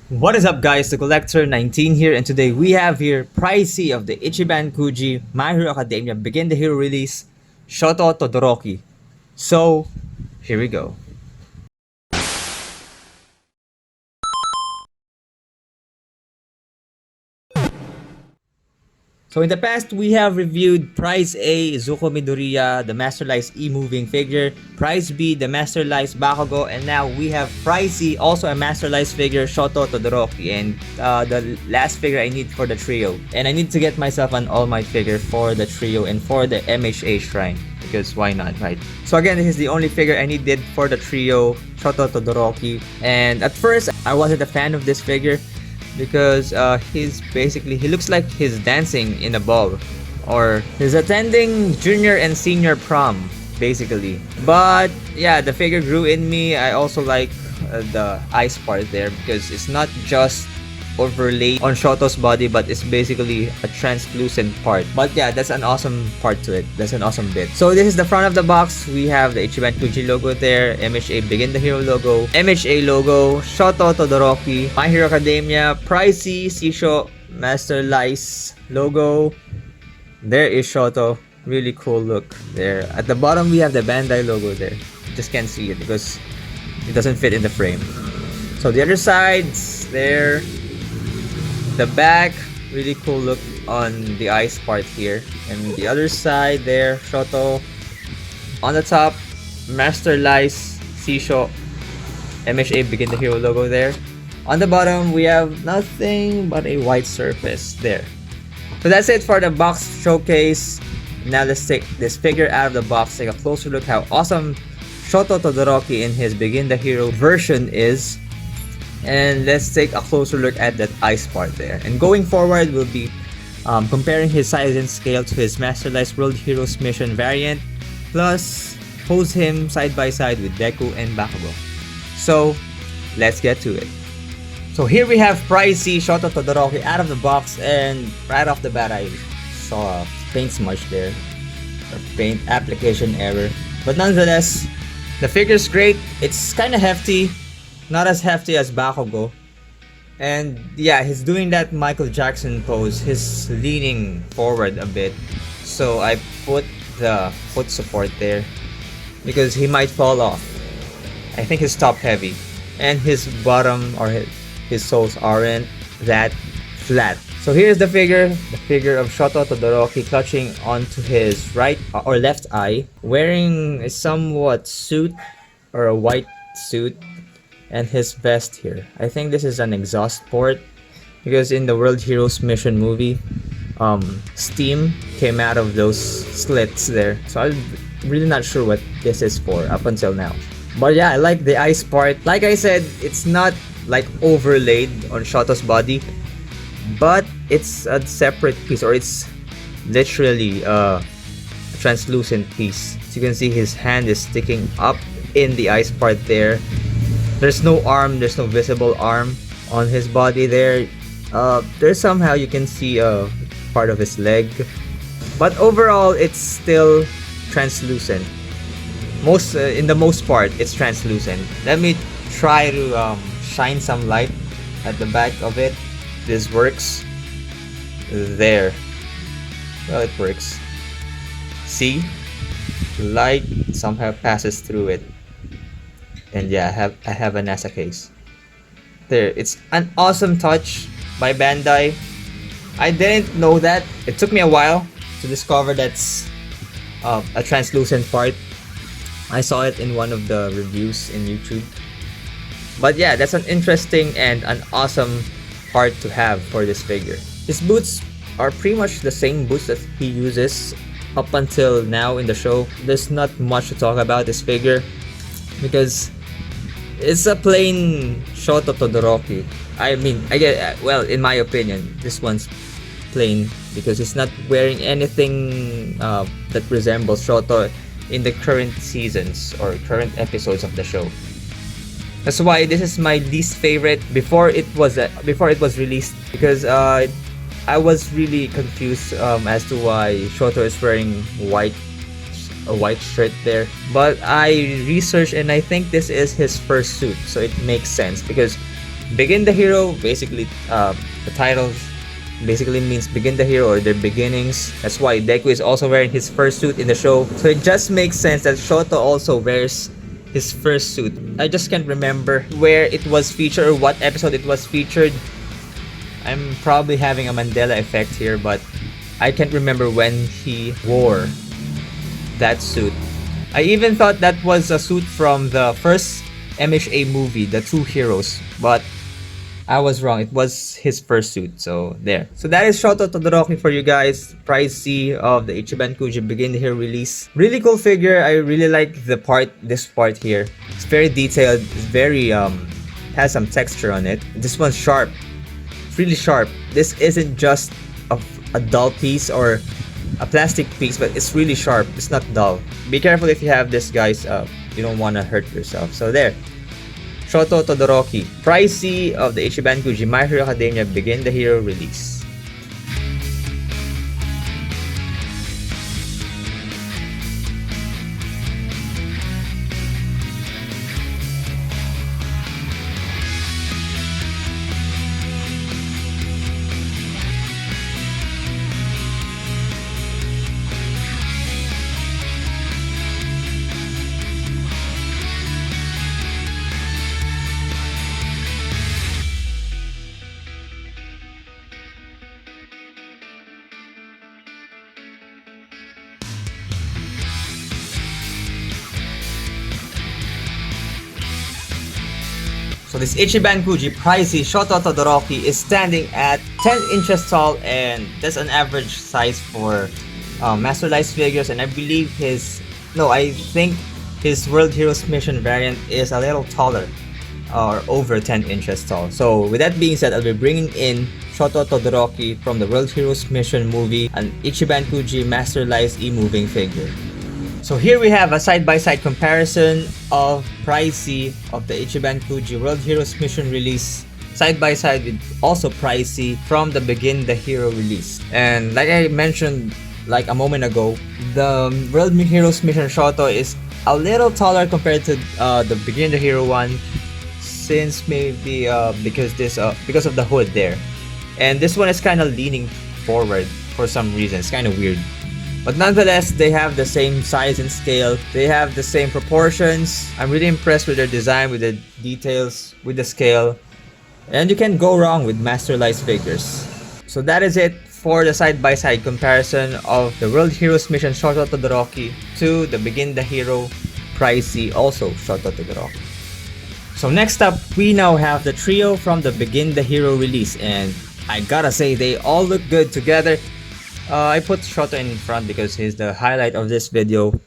What is up guys, the Coollector 19 here, and today we have here Pricey of the Ichiban Kuji My Hero Academia Begin the Hero release, Shoto Todoroki. So, here we go. So in the past, we have reviewed Prize A, Zuko Midoriya, the Masterlise E-Moving figure, Prize B, the Masterlise Bakugo, and now we have Prize C, also a Masterlise figure, Shoto Todoroki, and the last figure I need for the trio. And I need to get myself an All Might figure for the trio and for the MHA Shrine, because why not, right? So again, this is the only figure I needed for the trio, Shoto Todoroki, and at first, I wasn't a fan of this figure, because he looks like he's dancing in a ball, or he's attending junior and senior prom basically. But yeah, the figure grew in me. I also like the eyes part there, because it's not just overlaid on Shoto's body, but it's basically a translucent part. But yeah, that's an awesome part to it. That's an awesome bit. So this is the front of the box. We have the Ichiban Kuji logo there, MHA Begin the Hero logo, MHA logo, Shoto Todoroki, My Hero Academia, Pricey, Sisho, Masterlise logo. There is Shoto. Really cool look there. At the bottom, we have the Bandai logo there. You just can't see it because it doesn't fit in the frame. So the other side's there. The back, really cool look on the eyes part here. And the other side there, Shoto. On the top, Masterlise, Sisho, MHA Begin the Hero logo there. On the bottom, we have nothing but a white surface there. So that's it for the box showcase. Now let's take this figure out of the box, take a closer look how awesome Shoto Todoroki in his Begin the Hero version is. And let's take a closer look at that ice part there. And going forward, we'll be comparing his size and scale to his Masterlise World Heroes Mission variant, plus pose him side by side with Deku and Bakugo. So let's get to it. So here we have Pricey Shoto Todoroki out of the box, and right off the bat I saw a paint smudge there, or paint application error. But nonetheless, the figure's great. It's kind of hefty. Not as hefty as Bakugo. And yeah, he's doing that Michael Jackson pose. He's leaning forward a bit. So I put the foot support there because he might fall off. I think he's top heavy. And his bottom or his soles aren't that flat. So here's the figure of Shoto Todoroki clutching onto his right or left eye, wearing a somewhat suit or a white suit. And his vest here. I think this is an exhaust port, because in the World Heroes Mission movie, steam came out of those slits there. So I'm really not sure what this is for up until now. But yeah, I like the ice part. Like I said, it's not like overlaid on Shoto's body, but it's a separate piece, or it's literally a translucent piece. So you can see his hand is sticking up in the ice part there. There's no arm, there's no visible arm on his body there. There's somehow you can see part of his leg. But overall, it's still translucent. In the most part, it's translucent. Let me try to shine some light at the back of it. This works. There. Well, it works. See? Light somehow passes through it. And yeah, I have a NASA case. There, it's an awesome touch by Bandai. I didn't know that. It took me a while to discover that's a translucent part. I saw it in one of the reviews in YouTube. But yeah, that's an interesting and an awesome part to have for this figure. His boots are pretty much the same boots that he uses up until now in the show. There's not much to talk about this figure, because it's a plain Shoto Todoroki. I mean, well, in my opinion, this one's plain because he's not wearing anything that resembles Shoto in the current seasons or current episodes of the show. That's why this is my least favorite before it was released, because I was really confused as to why Shoto is wearing a white shirt there. But I researched, and I think this is his first suit, so it makes sense, because Begin the hero, basically, the title basically means begin the hero or their beginnings. That's why Deku is also wearing his first suit in the show. So it just makes sense that Shoto also wears his first suit. I just can't remember where it was featured or what episode it was featured. I'm probably having a Mandela effect here, but I can't remember when he wore that suit. I even thought that was a suit from the first MHA movie, The Two Heroes, but I was wrong. It was his first suit. So there. So that is Shoto Todoroki for you guys. Prize C of the Ichiban Kuji Begin the Hero release. Really cool figure. I really like this part here. It's very detailed. It's very has some texture on it. This one's sharp. It's really sharp. This isn't just a dull piece or a plastic piece, but it's really sharp. It's not dull. Be careful if you have this, guys. You don't want to hurt yourself. So there. Shoto Todoroki, Prize C of the Ichiban Kuji My Hero Academia Begin the Hero release. So this Ichiban Kuji Prize C Shoto Todoroki is standing at 10 inches tall, and that's an average size for Masterlise figures, and I believe I think his World Heroes Mission variant is a little taller or over 10 inches tall. So with that being said, I'll be bringing in Shoto Todoroki from the World Heroes Mission movie, an Ichiban Kuji Masterlise e-moving figure. So here we have a side-by-side comparison of Prize C of the Ichiban Kuji World Heroes Mission release side-by-side with also Prize C from the Begin the Hero release. And like I mentioned like a moment ago, the World Heroes Mission Shoto is a little taller compared to the Begin the Hero one, since maybe because of the hood there. And this one is kind of leaning forward for some reason. It's kind of weird. But nonetheless, they have the same size and scale. They have the same proportions. I'm really impressed with their design, with the details, with the scale. And you can't go wrong with Masterlise figures. So that is it for the side-by-side comparison of the World Heroes Mission Shoto Todoroki to the Begin the Hero Prize C, also Shoto Todoroki. So next up, we now have the trio from the Begin the Hero release. And I gotta say, they all look good together. I put Shoto in front because he's the highlight of this video.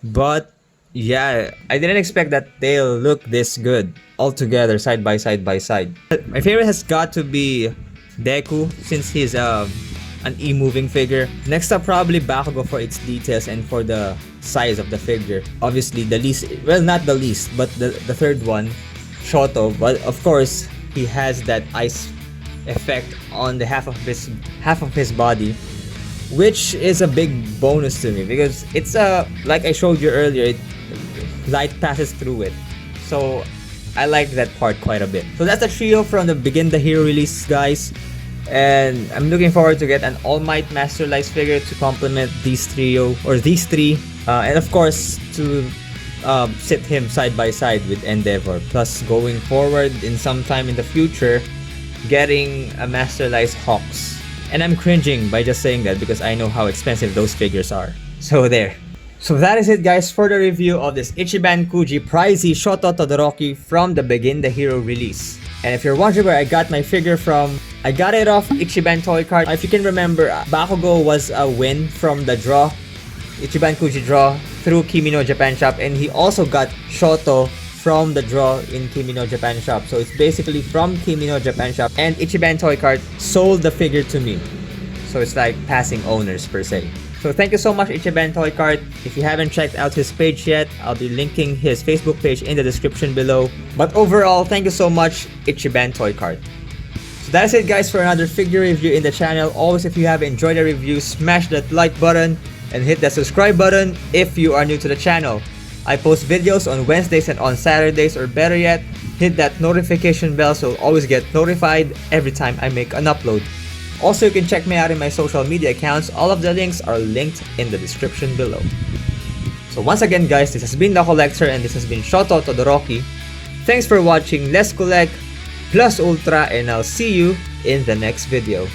But yeah, I didn't expect that they'll look this good all together, side by side by side. My favorite has got to be Deku, since he's an e-moving figure. Next up, probably Bakugo for its details and for the size of the figure. Obviously the least, well, not the least, but the third one, Shoto. But of course, he has that ice effect on the half of his body, which is a big bonus to me because it's like I showed you earlier, light passes through it. So I like that part quite a bit. So that's the trio from the Begin the Hero release, guys. And I'm looking forward to get an All Might Masterlise figure to complement these three. And of course to sit him side by side with Endeavor. Plus, going forward in some time in the future, getting a Masterlise Hawks. And I'm cringing by just saying that because I know how expensive those figures are. So there. So that is it, guys, for the review of this Ichiban Kuji Prize C Shoto Todoroki from the Begin the Hero release. And if you're wondering where I got my figure from, I got it off Ichiban Toy Kart. If you can remember, Bakugo was a win from the draw, Ichiban Kuji draw through Kimi no Japan Shop, and he also got Shoto from the draw in Kimi no Japan Shop. So it's basically from Kimi no Japan Shop, and Ichiban Toy Kart sold the figure to me. So it's like passing owners per se. So thank you so much, Ichiban Toy Kart. If you haven't checked out his page yet, I'll be linking his Facebook page in the description below. But overall, thank you so much, Ichiban Toy Kart. So that's it, guys, for another figure review in the channel. Always, if you have enjoyed the review, smash that like button and hit that subscribe button if you are new to the channel. I post videos on Wednesdays and on Saturdays, or better yet, hit that notification bell so you'll always get notified every time I make an upload. Also, you can check me out in my social media accounts. All of the links are linked in the description below. So once again guys, this has been the Coollector and this has been Shoto Todoroki. Thanks for watching. Let's collect plus ultra and I'll see you in the next video.